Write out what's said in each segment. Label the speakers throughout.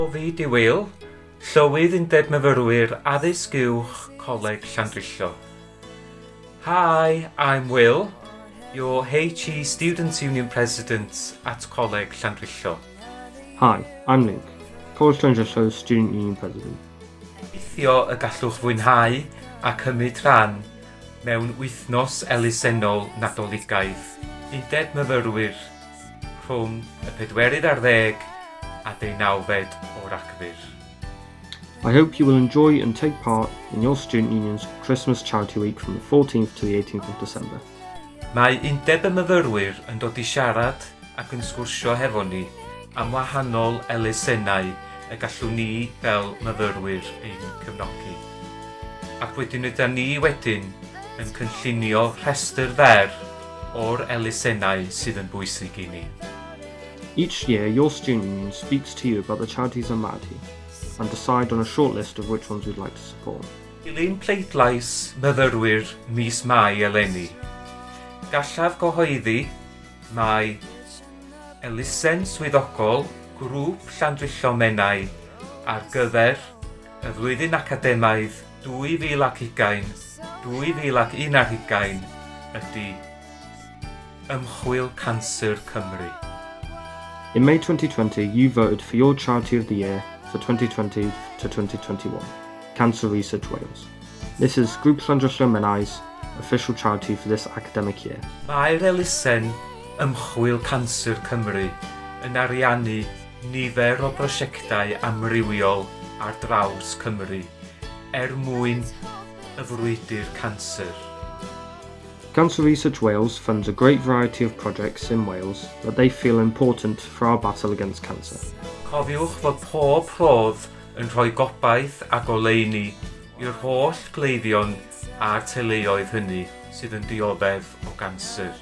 Speaker 1: O fi di Will, Llywydd Undeb Myfyrwyr Addysg Uwch Coleg Llandrillo. Hi, I'm Will, your HE Students' Union President at Coleg Llandrillo.
Speaker 2: Hi, I'm Luke, College Llandrillo's Student Union President.
Speaker 1: Gobeithio y gallwch fwynhau a cymryd rhan mewn wythnos elusennol Nadoligaidd Undeb Myfyrwyr rhwng y 4 a 19 o Ragfyr.
Speaker 2: I hope you will enjoy and take part in your Student Union's Christmas Charity Week from the 14th to the 18th of December.
Speaker 1: Mae Undeb y Myfyrwyr yn dod i siarad ac yn sgwrsio hefo ni am wahanol elusennau y gallwn ni fel myfyrwyr ein cefnogi. Ac wedyn ydyn ni wedyn yn cynllunio rhestr fer o'r elusennau sydd yn bwysig i ni.
Speaker 2: Each year, your Student Union speaks to you about the charities that matter to you and decide on a short list of which ones we'd like to support.
Speaker 1: Dilyn pleidlais myfyrwyr mis Mai eleni. Gallaf gyhoeddi mae elusen swyddogol grŵp Llandrillo Menai ar gyfer y flwyddyn academaidd 2020-2021 ydy Ymchwil Cancer Cymru.
Speaker 2: In May 2020, you voted for your Charity of the Year for 2020 to 2021, Cancer Research Wales. This is Grŵp Llandrillo Menai's official charity for this academic year.
Speaker 1: Mae'r elusen Ymchwil Cancer Cymru yn ariannu nifer o brosiectau amrywiol ar draws Cymru mwyn y frwydr cancer.
Speaker 2: Cancer Research Wales funds a great variety of projects in Wales that they feel important for our battle against cancer.
Speaker 1: Cofiwch fod pob rhodd yn rhoi gobaith a goleuni i'r holl gleifion a'r teuluoedd hynny sydd yn dioddef o ganser.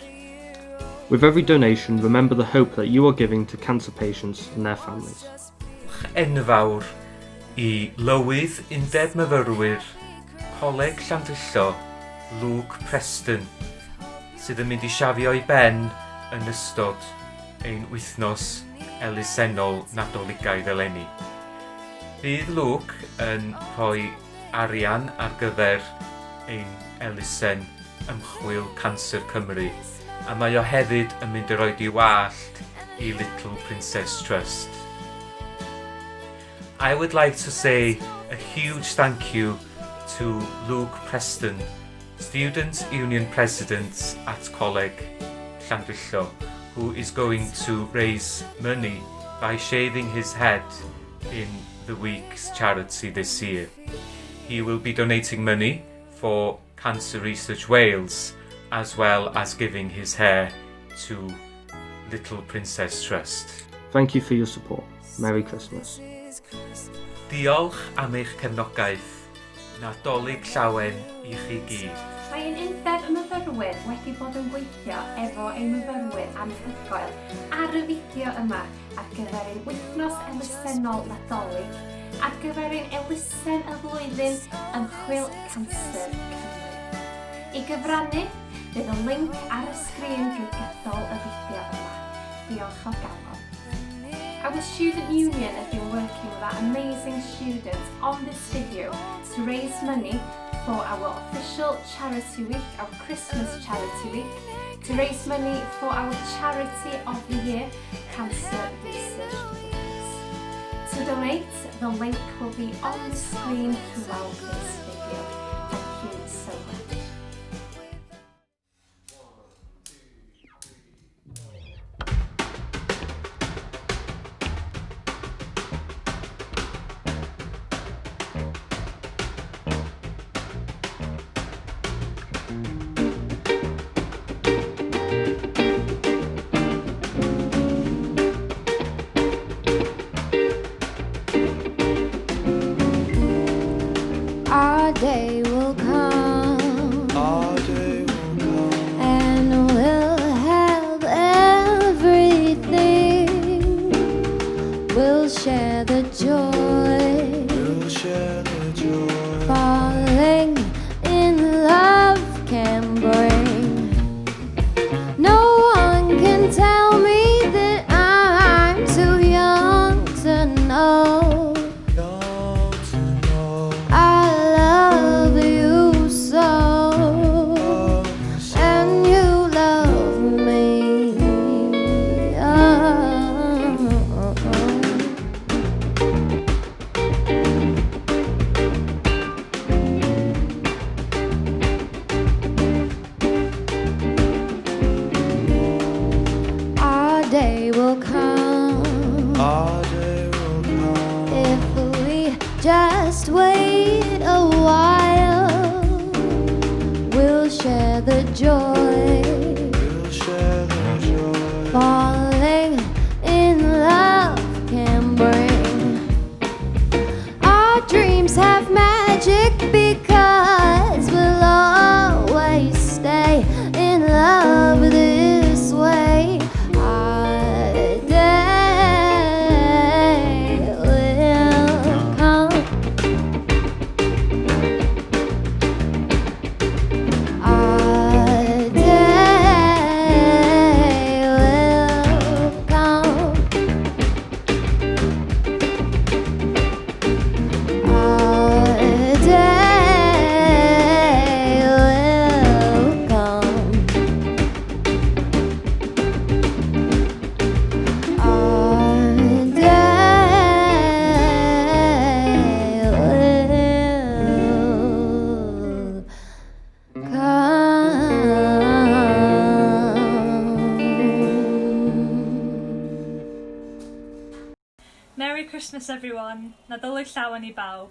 Speaker 2: With every donation, remember the hope that you are giving to cancer patients and their families.
Speaker 1: Enfawr i Lywydd Undeb Myfyrwyr Coleg Llandrillo Luke Preston sydd yn mynd i siafio i ben yn ystod ein wythnos elusennol Nadoligaidd eleni. Bydd Luke yn rhoi arian ar gyfer ein elusen Ymchwil Cancer Cymru a mae o hefyd yn mynd i roid i wallt i Little Princess Trust. I would like to say a huge thank you to Luke Preston, Students' Union President at Coleg Llandrillo, who is going to raise money by shaving his head in the week's charity this year. He will be donating money for Cancer Research Wales, as well as giving his hair to Little Princess Trust.
Speaker 2: Thank you for your support. Merry Christmas.
Speaker 1: Diolch am eich cefnogaeth. Nadolig llawen i chi gyd.
Speaker 3: Mae ein undeb y myfyrwyr wedi bod yn gweithio efo ein myfyrwyr anhygoel ar y fideo yma ar gyfer ein wythnos elusennol Nadolig, ar gyfer ein elusen y flwyddyn Ymchwil Cancer Cymru. I gyfrannu, bydd y link ar y sgrin drwy gydol y fideo yma. Diolch o galon. Our Student Union has been working with our amazing students on this video to raise money for our official charity week, our Christmas charity week, to raise money for our charity of the year, Cancer Research Wales. To donate, the link will be on the screen throughout this video. Thank you so much.
Speaker 4: Our day just wait a while. We'll share the joy. Falling in love can bring. Our dreams have magic because we'll always stay in love this way. Our day will come. Our day will come. Our day will come. Our day will come.
Speaker 5: Merry Christmas everyone, Nadolig llawen i bawb.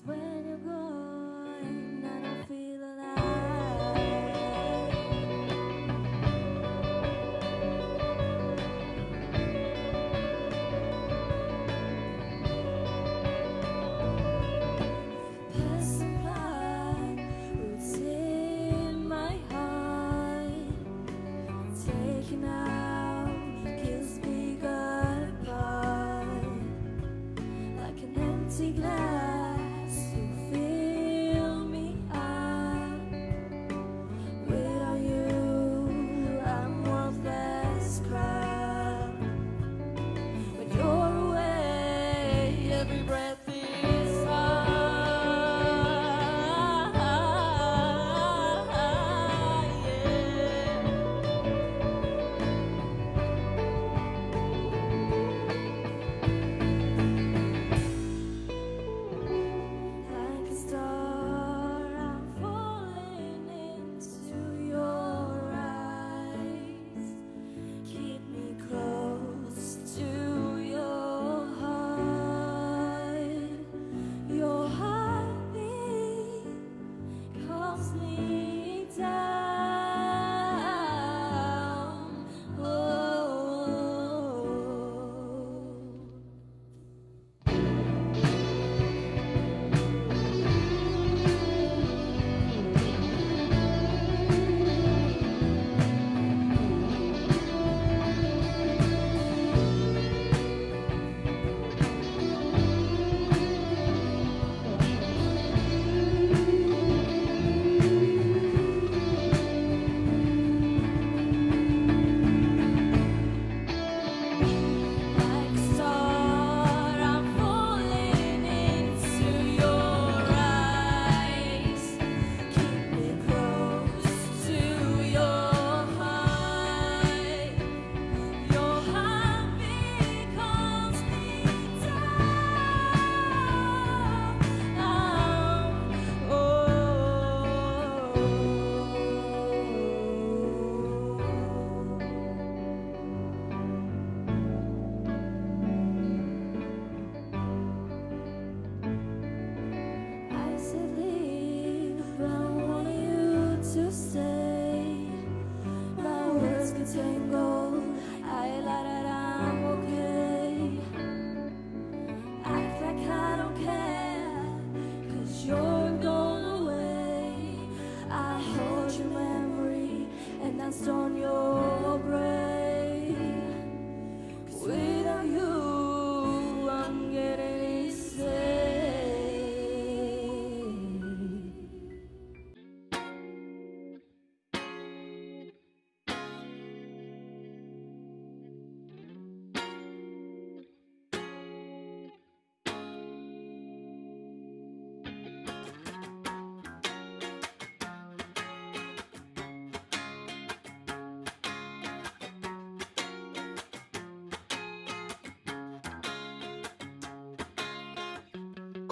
Speaker 5: When you're gone, I don't feel passing by, roots in my heart, taking out, kills me goodbye, like an empty glass. You fill me up. Without you, I'm worthless crap. When you're away, every breath is like a star, I'm falling into your eyes. Keep me close to your heart.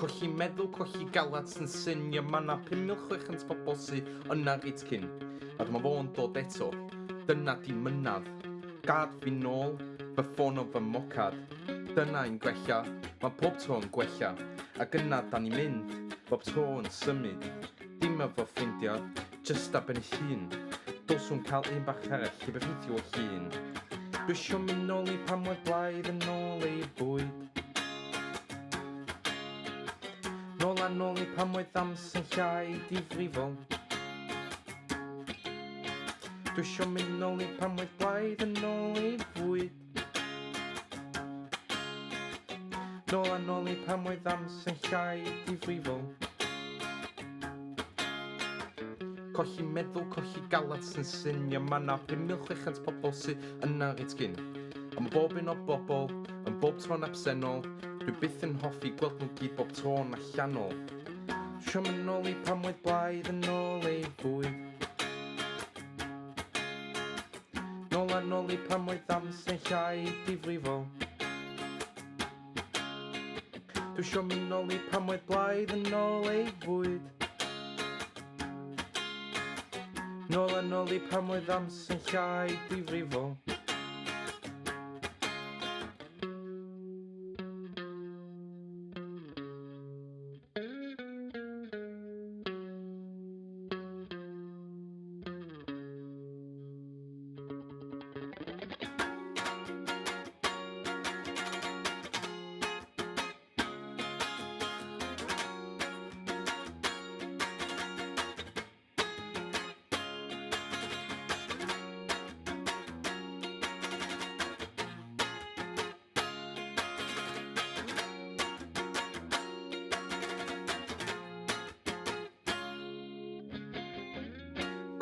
Speaker 6: Colli meddwl, colli galad sy'n synio. Mae 'na 5,600 bobl sydd yna reit cyn. A dyma fo'n dod eto. Dyna di mynadd. Gad fi nôl, fy ffôn o fy mocad. Dyna un gwella, mae pob tro'n gwella. Ac yna da ni mynd, bob tro yn symud. Dim efo ffrindio, just a ben eich hun. Dylswn cael un bach arall i befeidio o llun. Dwi isio mynd nôl i pan oedd blaidd yn ôl ei bwyd. Nôl a nôl i pan oedd amser llai difrifol. Dwi isio mynd nôl i pan oedd blaidd yn ôl ei fwyd. Nôl a nôl i pan oedd amser llai difrifol. Colli meddwl, colli galad sy'n synio. Mae 'na 5,600 bobl sydd yna reit gyn. A mae bob un o bobl yn bob tro'n absennol. Dwi byth yn hoffi gweld nhw gyd bob tro'n allanol. Dwi isio mynd nôl i pan oedd blaidd yn ôl ei fwyd. Nôl a nôl i pan oedd amser llai difrifol. Dwi isio mynd nôl i pan oedd blaidd yn ôl ei fwyd. Nôl a nôl i pan oedd amser llai difrifol.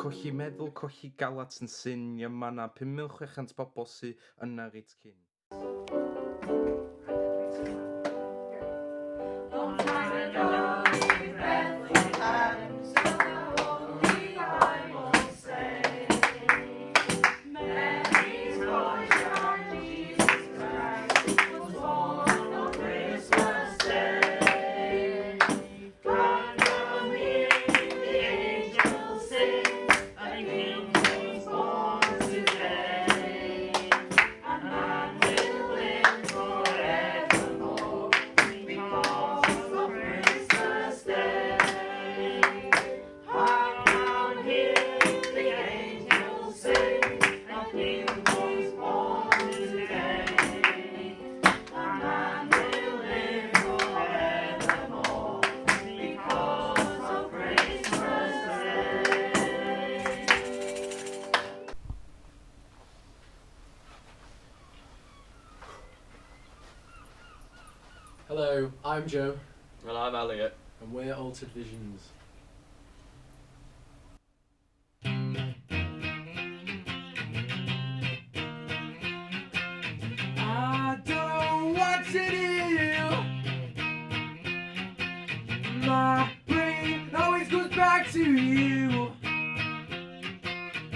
Speaker 6: Colli meddwl, colli galad sy'n synio. Mae 'na 5,600 bobl sydd yna reit cyn.
Speaker 7: Hello, I'm Joe,
Speaker 8: And I'm Elliot.
Speaker 7: and we're Altered Visions. I don't know what to do. My brain always goes back to you.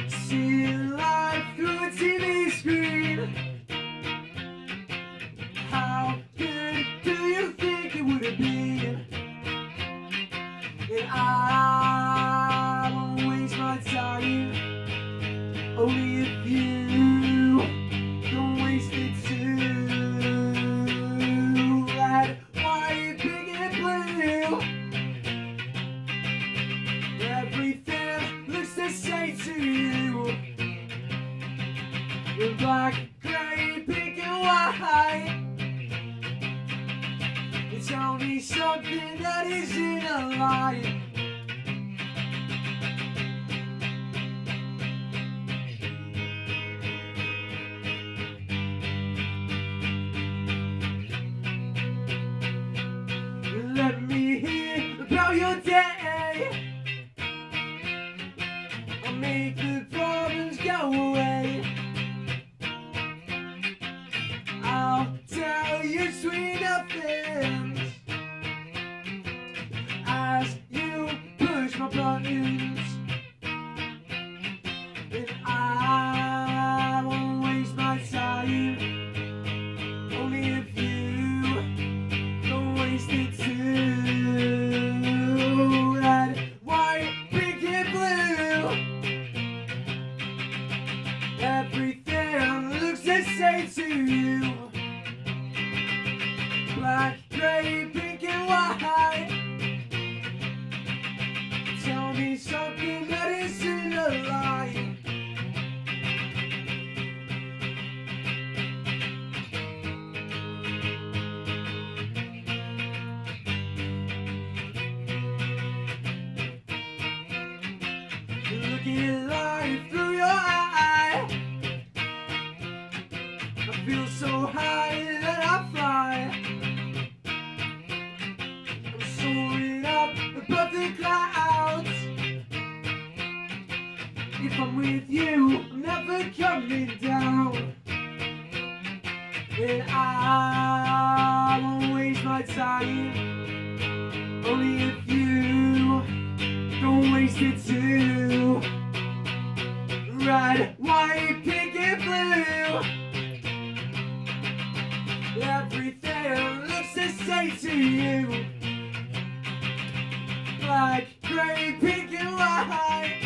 Speaker 7: Seeing life through a TV screen. How good do you think it would have been? And I won't waste my time. Only if you don't waste it too. Red, white, pink, and blue. Everything looks the same to you. In black, gray, pink, and white. It's only something that isn't a lie. Let me hear about your day. I'll make the problems go away. I'll tell you sweet nothings as you black, grey, pink and white. Tell me something that isn't a lie. Looking at life through your eye, I feel so high that I fly. I'm soaring up above the clouds. If I'm with you, I'm never coming down. And I won't waste my time. Only if you don't waste it too. Red, white, pink and blue. Everything looks the same to you. Black, grey, pink and white.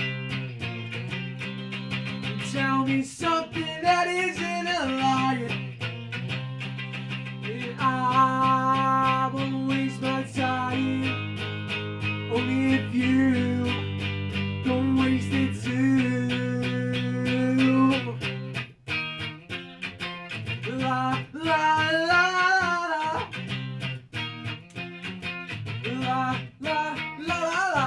Speaker 7: Tell me something that isn't a lie. And I won't waste my time. Only if you don't waste it too. La la la la la la la la.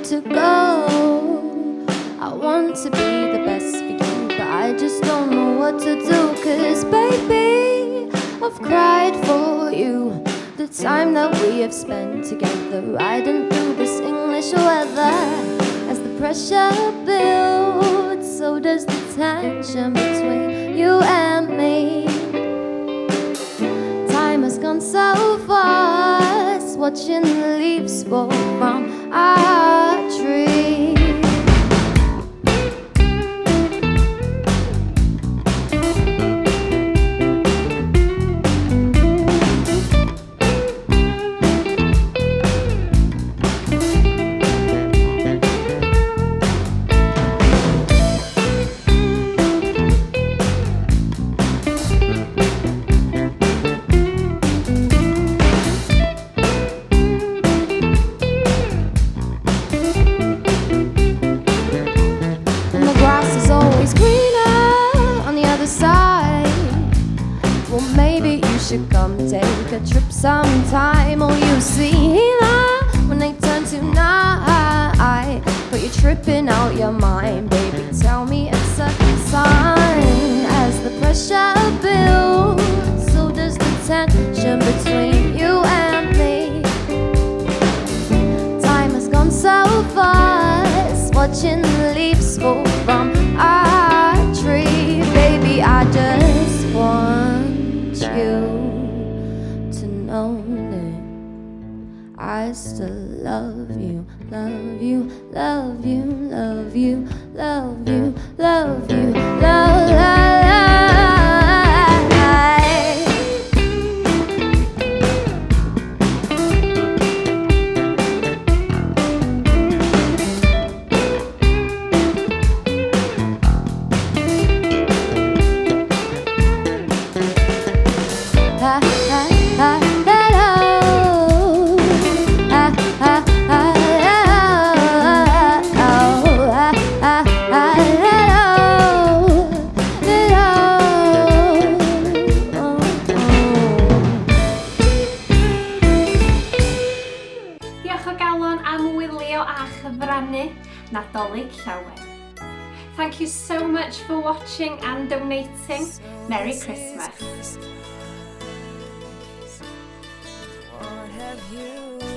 Speaker 4: To go, I want to be the best for you, but I just don't know what to do. 'Cause baby, I've cried for you. The time that we have spent together, riding through this English weather. As the pressure builds, so does the tension between you and me. Time has gone so fast, watching the leaves fall from our tree. Should come take a trip sometime. Oh, you see that when they turn to night, but you're tripping out your mind, baby. Tell me it's a sign. As the pressure builds, so does the tension between you and me. Time has gone so fast, watching the leaves fall from our tree. Baby, I just want you to know that I still love you, love you, love you, love you, love you, love you, love, love, love.
Speaker 3: Nadolig Llawen. Thank you so much for watching and donating. Merry Christmas.
Speaker 8: What have you